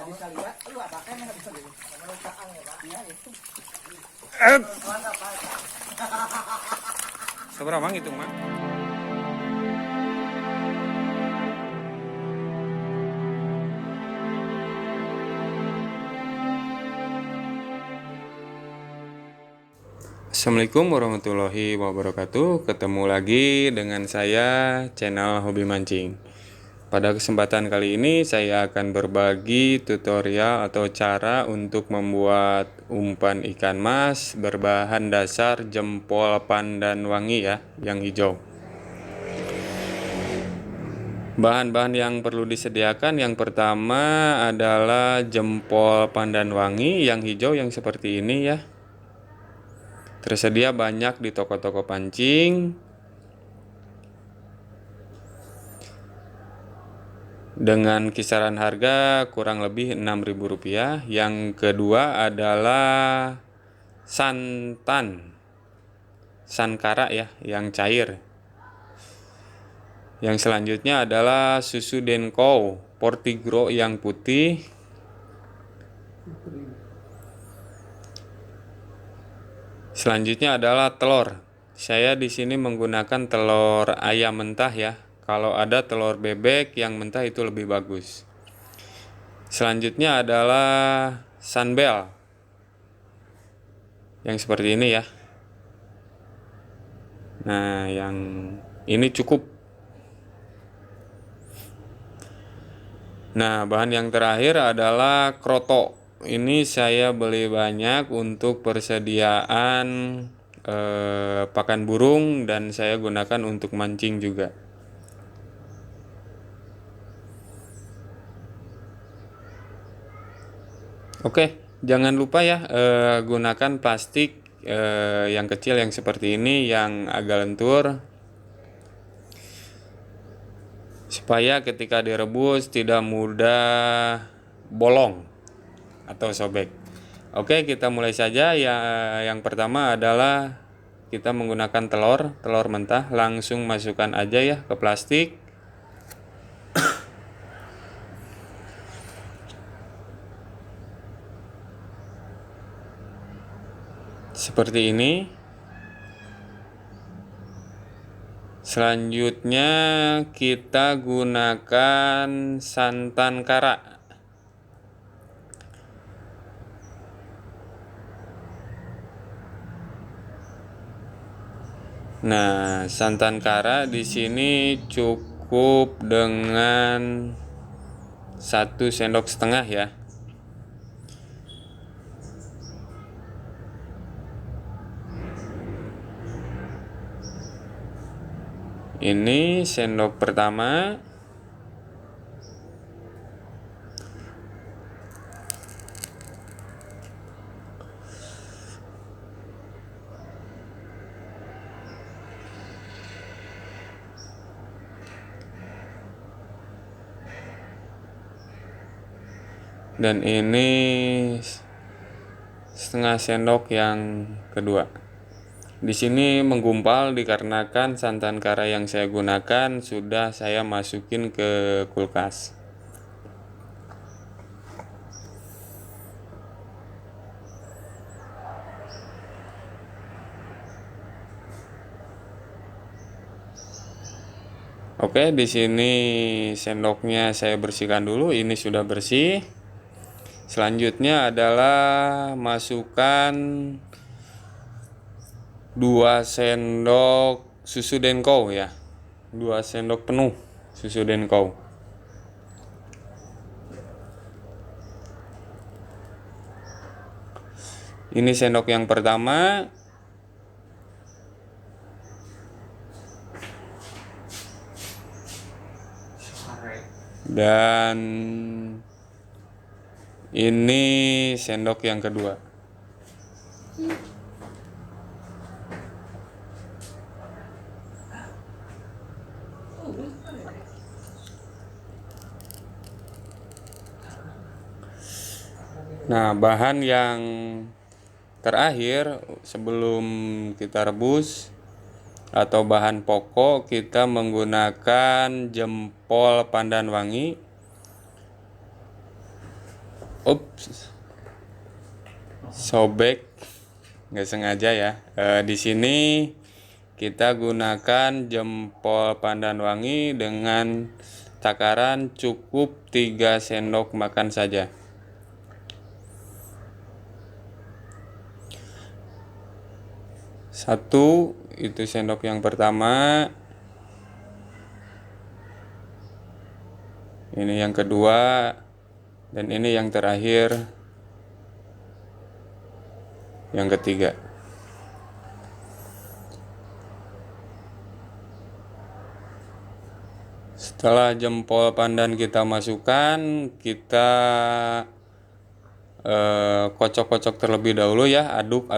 nggak bisa lihat, lu apakah nggak bisa lihat? Menurut Caang ya Pak? Iya itu. Seberapa mang itu mang? Assalamualaikum warahmatullahi wabarakatuh. Ketemu lagi dengan saya, channel Hobi Mancing. Pada kesempatan kali ini saya akan berbagi tutorial atau cara untuk membuat umpan ikan mas berbahan dasar jempol pandan wangi ya, yang hijau. Bahan-bahan yang perlu disediakan yang pertama adalah jempol pandan wangi yang hijau yang seperti ini ya. Tersedia banyak di toko-toko pancing dengan kisaran harga kurang lebih Rp6.000. Yang kedua adalah santan sankara ya, yang cair. Yang selanjutnya adalah susu Denko Portigro yang putih. Selanjutnya adalah telur. Saya di sini menggunakan telur ayam mentah ya. Kalau ada telur bebek yang mentah itu lebih bagus. Selanjutnya adalah sunbel yang seperti ini ya. Nah, yang ini cukup. Nah, bahan yang terakhir adalah kroto. Ini saya beli banyak untuk persediaan pakan burung dan saya gunakan untuk mancing juga. Oke, jangan lupa ya gunakan plastik yang kecil yang seperti ini yang agak lentur supaya ketika direbus tidak mudah bolong atau sobek. Oke, kita mulai saja ya. Yang pertama adalah kita menggunakan telur mentah, langsung masukkan aja ya ke plastik. Seperti ini. Selanjutnya kita gunakan santan kara. Nah, santan kara di sini cukup dengan 1,5 sendok ya. Ini sendok pertama. Dan ini 1/2 sendok yang kedua. Di sini menggumpal dikarenakan santan kara yang saya gunakan sudah saya masukin ke kulkas. Oke, di sini sendoknya saya bersihkan dulu. Ini sudah bersih. Selanjutnya adalah masukkan 2 sendok susu Denko ya. 2 sendok penuh susu Denko. Ini sendok yang pertama. Dan ini sendok yang kedua. Nah, bahan yang terakhir sebelum kita rebus atau bahan pokok, kita menggunakan jempol pandan wangi. Ups, sobek, nggak sengaja ya. Di sini kita gunakan jempol pandan wangi dengan takaran cukup 3 sendok makan saja. Satu, itu sendok yang pertama. Ini yang kedua. Dan ini yang terakhir, yang ketiga. Setelah jempol pandan kita masukkan, kita kocok-kocok terlebih dahulu ya, aduk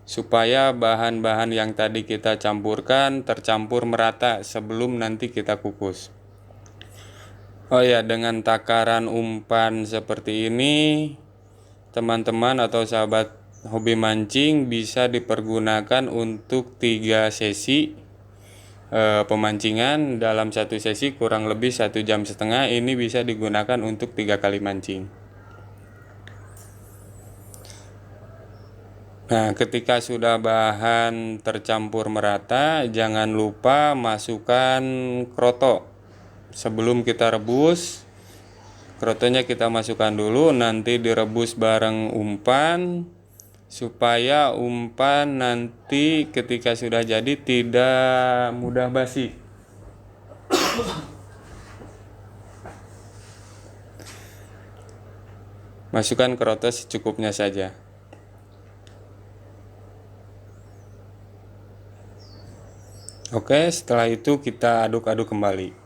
supaya bahan-bahan yang tadi kita campurkan tercampur merata sebelum nanti kita kukus. Oh ya, dengan takaran umpan seperti ini, teman-teman atau sahabat hobi mancing bisa dipergunakan untuk 3 sesi pemancingan. Dalam satu sesi kurang lebih 1,5 jam. Ini bisa digunakan untuk 3 kali mancing. Nah, ketika sudah bahan tercampur merata, jangan lupa masukkan kroto. Sebelum kita rebus, krotonya kita masukkan dulu, nanti direbus bareng umpan supaya umpan nanti ketika sudah jadi tidak mudah basi. Masukkan kroto secukupnya saja. Oke, setelah itu kita aduk-aduk kembali.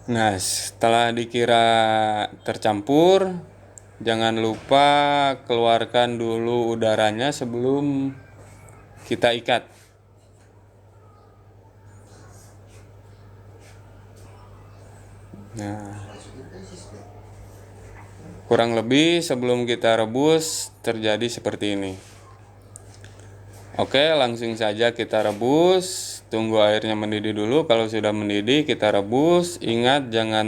Nah, setelah dikira tercampur, jangan lupa keluarkan dulu udaranya sebelum kita ikat. Nah, kurang lebih sebelum kita rebus terjadi seperti ini. Oke, langsung saja kita rebus. Tunggu airnya mendidih dulu. Kalau sudah mendidih kita rebus. Ingat jangan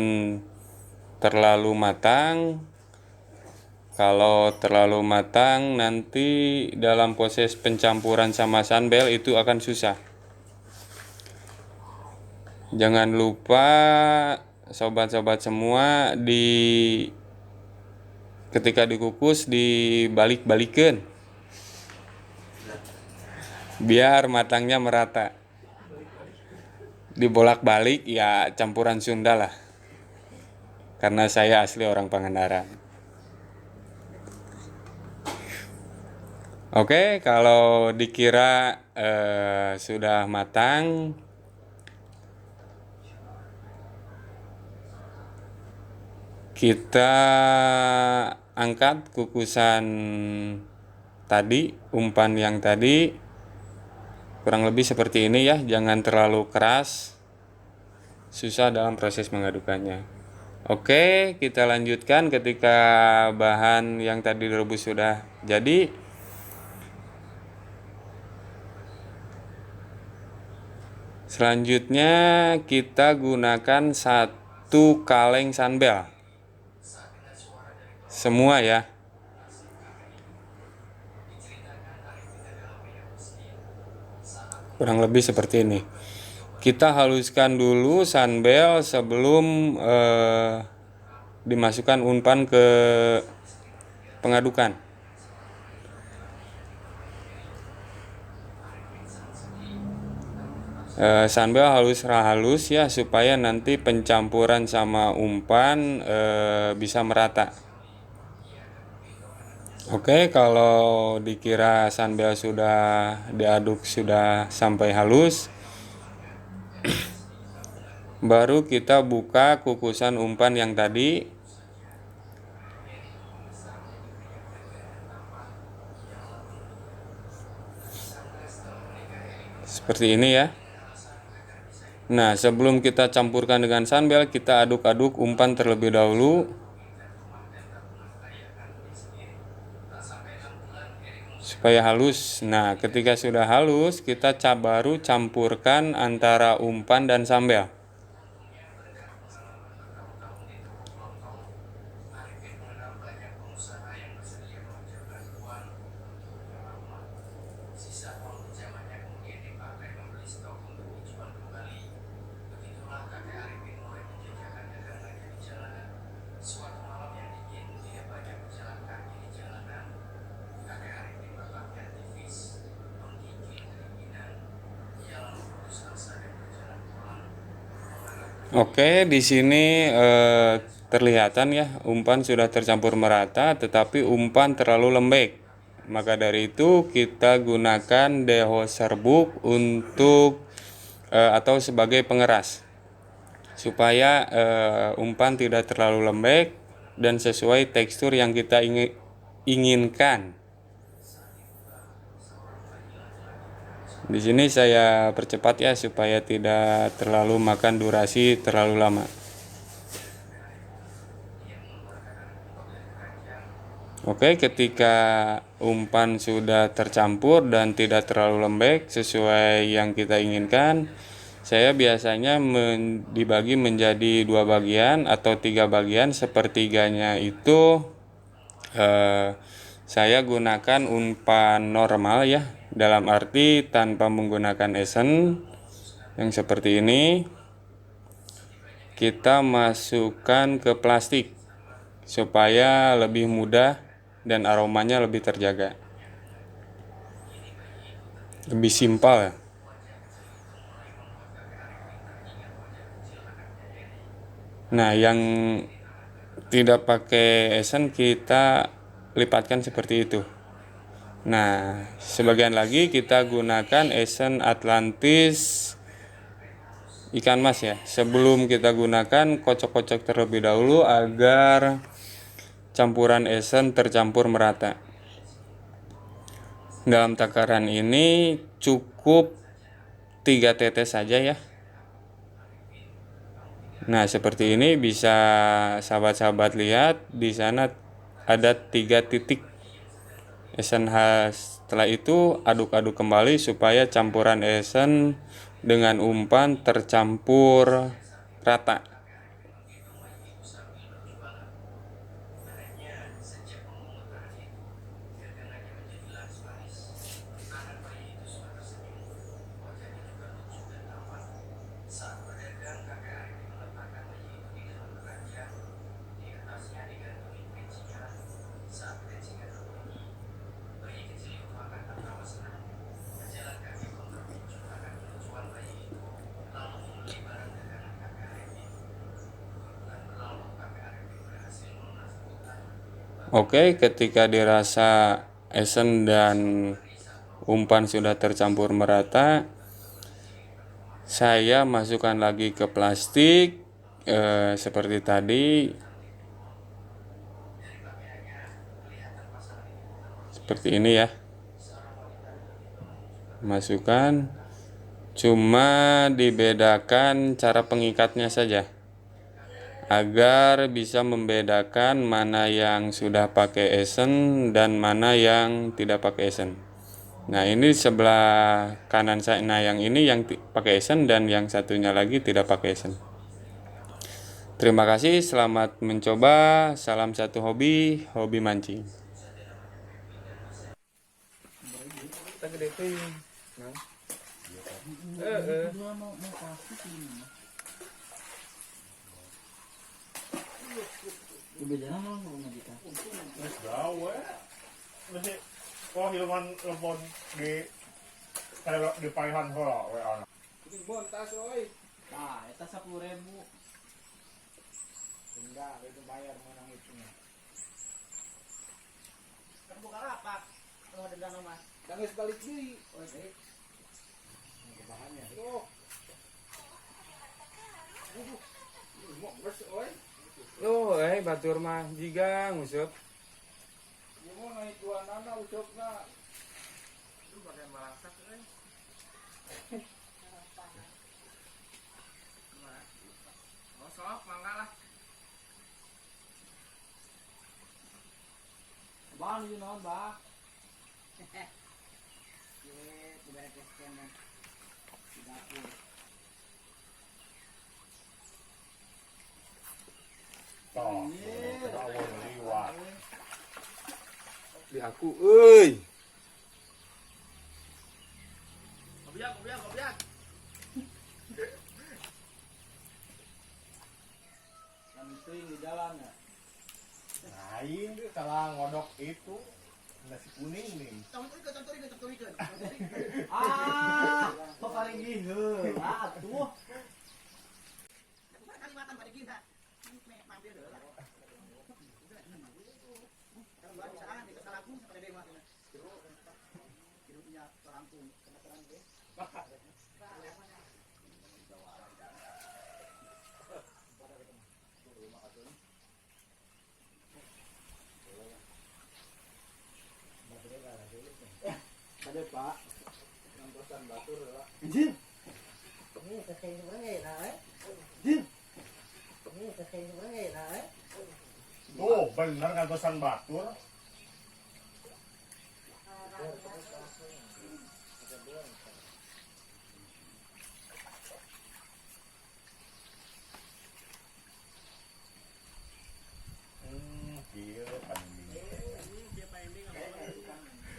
terlalu matang. Kalau terlalu matang nanti dalam proses pencampuran sama sunbel itu akan susah. Jangan lupa sobat-sobat semua ketika dikukus dibalik-balikan biar matangnya merata. Dibolak-balik ya campuran Sunda lah, karena saya asli orang Pangandaran. Oke, kalau dikira sudah matang, kita angkat kukusan tadi, umpan yang tadi, kurang lebih seperti ini ya, jangan terlalu keras, susah dalam proses mengadukannya. Oke, kita lanjutkan ketika bahan yang tadi direbus sudah jadi. Selanjutnya kita gunakan 1 kaleng sunbel. Semua ya. Kurang lebih seperti ini. Kita haluskan dulu sunbel sebelum dimasukkan umpan ke pengadukan. Sunbel halus ya, supaya nanti pencampuran sama umpan bisa merata. Oke, kalau dikira sunbel sudah diaduk sudah sampai halus, baru kita buka kukusan umpan yang tadi. Seperti ini ya. Nah, sebelum kita campurkan dengan sunbel, kita aduk-aduk umpan terlebih dahulu supaya halus. Nah, ketika sudah halus, kita baru campurkan antara umpan dan sunbel. Oke, di sini terlihatan ya umpan sudah tercampur merata, tetapi umpan terlalu lembek. Maka dari itu kita gunakan deho serbuk untuk atau sebagai pengeras supaya umpan tidak terlalu lembek dan sesuai tekstur yang kita inginkan. Di sini saya percepat ya supaya tidak terlalu makan durasi terlalu lama. Oke, ketika umpan sudah tercampur dan tidak terlalu lembek sesuai yang kita inginkan, saya biasanya dibagi menjadi 2 bagian atau 3 bagian. Sepertiganya itu saya gunakan umpan normal ya, dalam arti tanpa menggunakan esen yang seperti ini. Kita masukkan ke plastik supaya lebih mudah dan aromanya lebih terjaga, lebih simpel ya. Nah, yang tidak pakai esen kita lipatkan seperti itu. Nah, sebagian lagi kita gunakan esen Atlantis ikan mas ya. Sebelum kita gunakan, kocok-kocok terlebih dahulu agar campuran esen tercampur merata. Dalam takaran ini cukup 3 tetes saja ya. Nah, seperti ini bisa sahabat-sahabat lihat di sana ada 3 titik esen khas. Setelah itu aduk-aduk kembali supaya campuran esen dengan umpan tercampur rata. Oke, ketika dirasa esen dan umpan sudah tercampur merata, saya masukkan lagi ke plastik seperti tadi, seperti ini ya. Masukkan, cuma dibedakan cara pengikatnya saja agar bisa membedakan mana yang sudah pakai esen dan mana yang tidak pakai esen. Nah, ini sebelah kanan saya. Nah, yang ini yang pakai esen dan yang satunya lagi tidak pakai esen. Terima kasih, selamat mencoba. Salam satu hobi, hobi mancing. Kita gede tuh. Nah. Kebetulan mau ngomong kita. Gawe. Mesti kok hilman lepon di kayak di paihan heula we ana. Bon tas oi. Nah, itu 10.000. Enggak, itu bayar menang itu. Kan buka lapak. Kalau ada dana mas. Dan geus balik deui. Oh, sih. Bahannya. Oh. Mau bers oi. Loh, batur mah jiga ngusup. Ieu mah naik tuanana usupna. Itu bagian malangsak euy. Oh, sok mangga lah. Bang, you know, Bah. Toh. Gawe liwat. Di aku, euy. Kopiak. Penting di jalan ya. Lain dia salah ngodok itu nasi kuning nih. Contoh-contoh. Ah, kok paling gini. Ah, tuh. kita. Mampir dulu lah. Kalau nggak bisa di kesalahanku sampai dia mati. Hidupnya rampung. Kena-kena deh. Ada Pak. Namposan batur ya. Jin. Ini kakek sebenarnya nah. Jin. Ini kakek sebenarnya nah. Tuh, bener kan pesan batur. Iya, panding.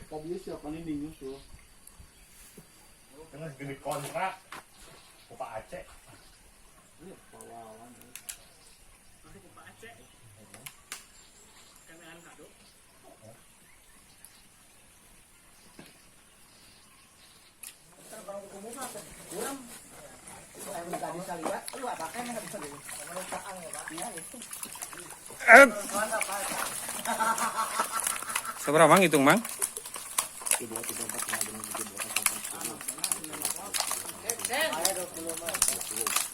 Tadi siapa nih dingin tuh? Kena segede kontrak. Pak Aceh. Ini pawawan. Kalau ketemu mah kurang. Saya nggak bisa lihat, lu apa kan nggak bisa dulu. Kalau caang ya Pak. Iya itu. Mantap Pak. Seberapa mang hitung mang? 2, 3, 4, 5, 6, 7, 8, 9, 10. Ayo 20 Mas.